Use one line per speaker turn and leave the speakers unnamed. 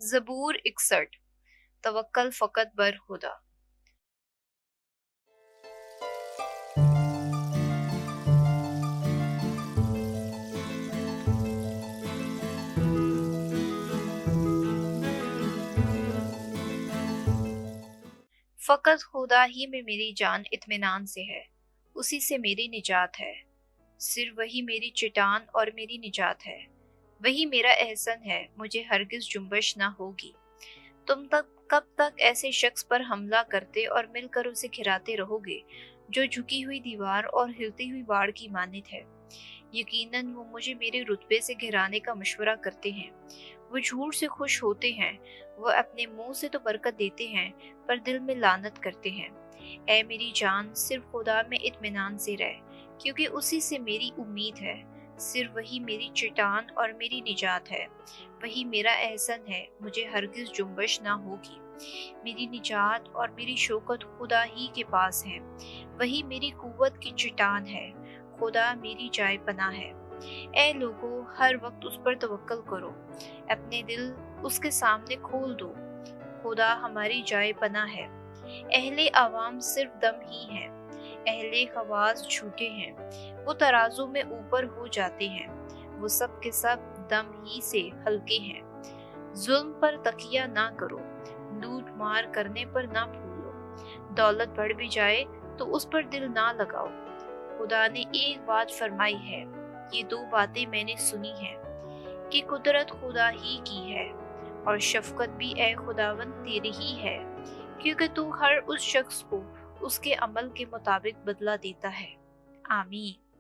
زبور 61 توکل فقط بر خدا۔ فقط خدا ہی میں میری جان اطمینان سے ہے، اسی سے میری نجات ہے۔ صرف وہی میری چٹان اور میری نجات ہے، وہی میرا احسن ہے، مجھے ہرگز جنبش نہ ہوگی۔ تم کب تک ایسے شخص پر حملہ کرتے اور مل کر اسے گھراتے رہو گے جو جھکی ہوئی دیوار اور ہلتی ہوئی باڑ کی مانند ہے؟ یقیناً وہ مجھے میرے رتبے سے گھرانے کا مشورہ کرتے ہیں، وہ جھوٹ سے خوش ہوتے ہیں، وہ اپنے منہ سے تو برکت دیتے ہیں پر دل میں لعنت کرتے ہیں۔ اے میری جان، صرف خدا میں اطمینان سے رہ، کیونکہ اسی سے میری امید ہے۔ صرف وہی میری چٹان اور میری نجات ہے، وہی میرا احسن ہے، مجھے ہرگز جنبش نہ ہوگی۔ میری نجات اور میری شوکت خدا ہی کے پاس ہے، وہی میری قوت کی چٹان ہے، خدا میری جائے پناہ ہے۔ اے لوگو، ہر وقت اس پر توکل کرو، اپنے دل اس کے سامنے کھول دو۔ خدا ہماری جائے پناہ ہے۔ اہل عوام صرف دم ہی ہیں، اہل خواص جھوٹے ہیں، وہ ترازو میں اوپر ہو جاتے ہیں، وہ سب کے سب دم ہی سے ہلکے ہیں۔ ظلم پر تکیہ نہ کرو، لوٹ مار کرنے پر نہ پھولو، دولت بڑھ بھی جائے تو اس پر دل نہ لگاؤ۔ خدا نے ایک بات فرمائی ہے، یہ دو باتیں میں نے سنی ہیں، کہ قدرت خدا ہی کی ہے اور شفقت بھی اے خداوند تیری ہی ہے، کیونکہ تو ہر اس شخص کو اس کے عمل کے مطابق بدلہ دیتا ہے۔ آمین۔